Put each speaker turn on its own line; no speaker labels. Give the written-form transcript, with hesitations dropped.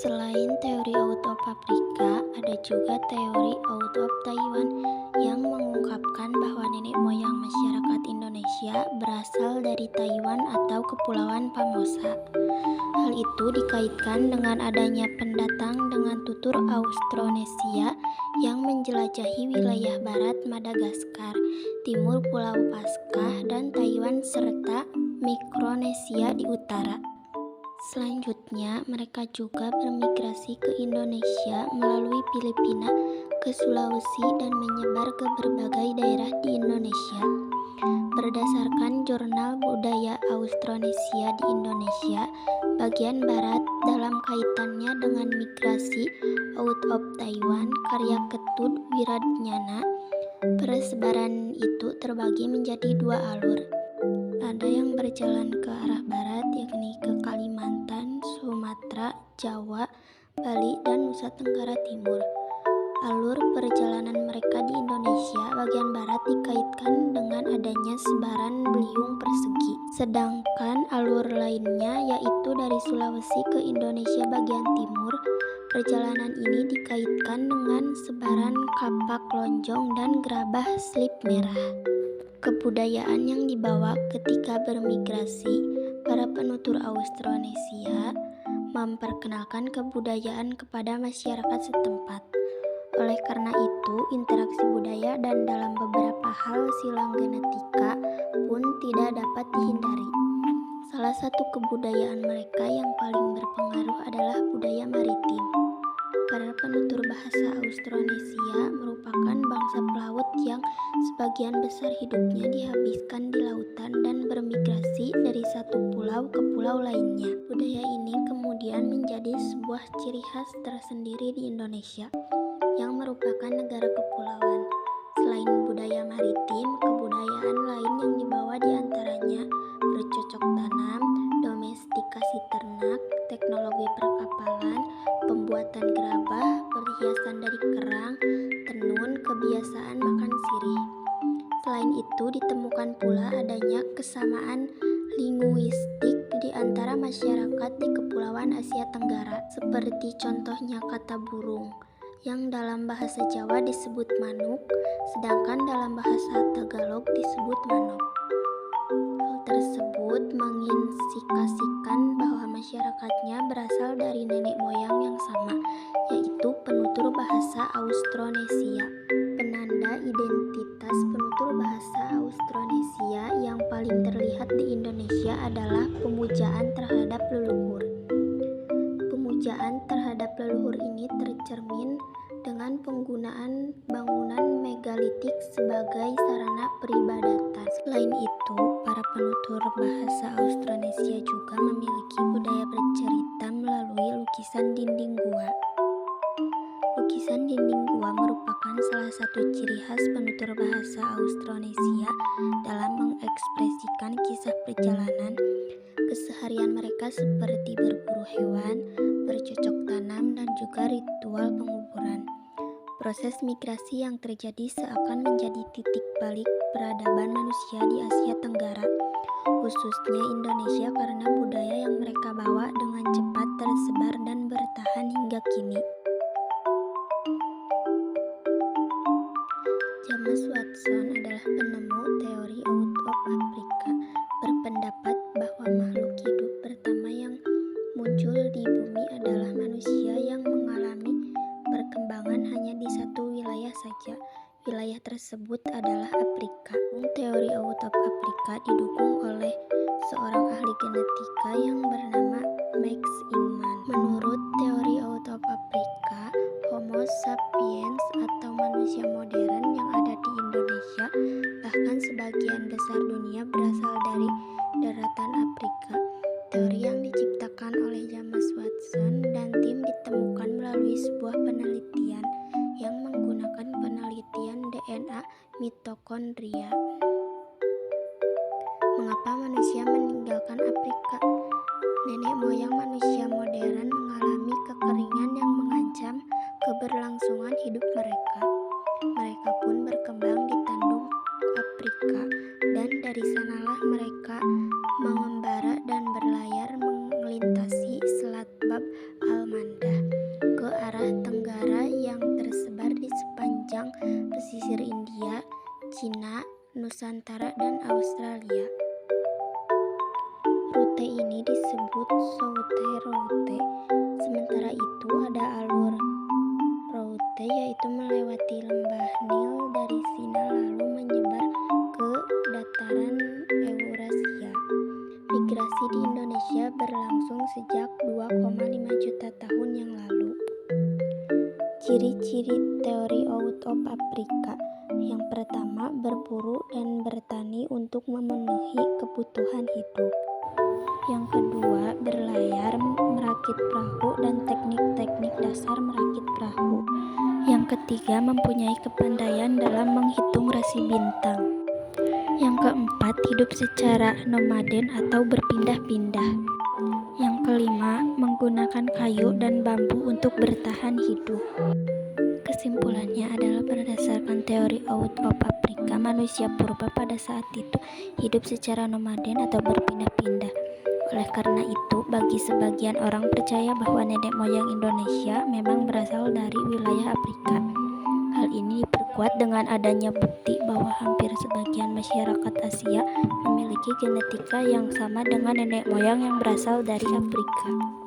Selain teori Out of Africa, ada juga teori Out of Taiwan yang mengungkapkan bahwa nenek moyang masyarakat Indonesia berasal dari Taiwan atau Kepulauan Formosa. Hal itu dikaitkan dengan adanya pendatang dengan tutur Austronesia yang menjelajahi wilayah barat Madagaskar, timur Pulau Paskah, dan Taiwan serta Mikronesia di utara. Selanjutnya, mereka juga bermigrasi ke Indonesia melalui Filipina ke Sulawesi dan menyebar ke berbagai daerah di Indonesia. Berdasarkan Jurnal Budaya Austronesia di Indonesia bagian barat dalam kaitannya dengan migrasi out of Taiwan, karya Ketut Wiradnyana, persebaran itu terbagi menjadi dua alur. Ada yang berjalan ke arah barat, yakni ke Kalimantan, Sumatera, Jawa, Bali, dan Nusa Tenggara Timur. Alur perjalanan mereka di Indonesia bagian barat dikaitkan dengan adanya sebaran beliung persegi. Sedangkan alur lainnya, yaitu dari Sulawesi ke Indonesia bagian timur, perjalanan ini dikaitkan dengan sebaran kapak lonjong dan gerabah slip merah. Kebudayaan yang dibawa ketika bermigrasi, para penutur Austronesia memperkenalkan kebudayaan kepada masyarakat setempat. Oleh karena itu, interaksi budaya dan dalam beberapa hal silang genetika pun tidak dapat dihindari. Salah satu kebudayaan mereka yang paling berpengaruh adalah budaya maritim. Para penutur bahasa Austronesia merupakan bangsa pelaut yang sebagian besar hidupnya dihabiskan di lautan dan bermigrasi dari satu pulau ke pulau lainnya. Budaya ini kemudian menjadi sebuah ciri khas tersendiri di Indonesia, yang merupakan negara kepulauan. Selain budaya maritim, kebudayaan lain yang dibawa diantaranya bercocok tanam, domestikasi ternak, teknologi perkapalan, pembuatan gerabah, perhiasan dari kerang, tenun, kebiasaan makan sirih. Selain itu, ditemukan pula adanya kesamaan linguistik di antara masyarakat di Kepulauan Asia Tenggara, seperti contohnya kata burung, yang dalam bahasa Jawa disebut manuk, sedangkan dalam bahasa Tagalog disebut manok. Hal tersebut mengindikasikan bahwa masyarakatnya berasal dari nenek moyang yang sama, yaitu penutur bahasa Austronesia. Penanda identitas penutur bahasa Austronesia yang paling terlihat di Indonesia adalah pemujaan terhadap leluhur. Pemujaan terhadap leluhur ini tercermin dengan penggunaan bangunan megalitik sebagai sarana peribadatan. Selain itu, para penutur bahasa Austronesia juga memiliki budaya bercerita melalui lukisan dinding gua. Lukisan dinding gua merupakan salah satu ciri khas penutur bahasa Austronesia dalam mengekspresikan kisah perjalanan keseharian mereka seperti berburu hewan, bercocok tanam, dan juga ritual penguburan. Proses migrasi yang terjadi seakan menjadi titik balik peradaban manusia di Asia Tenggara, khususnya Indonesia, karena budaya yang mereka bawa dengan cepat tersebar dan bertahan hingga kini. James Watson adalah penemu teori Out of Africa, berpendapat bahwa makhluk hidup pertama yang muncul di bumi adalah manusia yang mengalami perkembangan hanya di satu wilayah saja. Wilayah tersebut adalah Afrika. Teori Out of Africa didukung oleh seorang ahli genetika yang bernama Max Ingman. Menurut teori Out of Africa, Homo sapiens atau manusia modern yang ada di Indonesia, bahkan sebagian besar dunia, berasal dari daratan Afrika. Teori yang diciptakan oleh James Watson dan tim ditemukan melalui sebuah penelitian yang menggunakan penelitian DNA mitokondria. Mengapa manusia meninggalkan Afrika? Nenek moyang manusia modern mengalami kekeringan yang mengancam keberlangsungan hidup mereka. Mereka pun berkembang di tandung Afrika, dan dari sanalah mereka mengembara dan berlayar melintasi Selat Bab al-Mandab. disebut Southe-Route. Sementara itu ada alur Route yaitu melewati lembah Nil dari Cina lalu menyebar ke dataran Eurasia. Migrasi di Indonesia berlangsung sejak 2,5 juta tahun yang lalu. Ciri-ciri teori out of Africa. Yang pertama, berburu dan bertani untuk memenuhi kebutuhan hidup. Yang kedua, berlayar, merakit perahu, dan teknik-teknik dasar merakit perahu. Yang ketiga, mempunyai kepandaian dalam menghitung rasi bintang. Yang keempat, hidup secara nomaden atau berpindah-pindah. Yang kelima, menggunakan kayu dan bambu untuk bertahan hidup. Kesimpulannya adalah berdasarkan teori out of Africa, manusia purba pada saat itu hidup secara nomaden atau berpindah-pindah. Oleh karena itu, bagi sebagian orang percaya bahwa nenek moyang Indonesia memang berasal dari wilayah Afrika. Hal ini diperkuat dengan adanya bukti bahwa hampir sebagian masyarakat Asia memiliki genetika yang sama dengan nenek moyang yang berasal dari Afrika.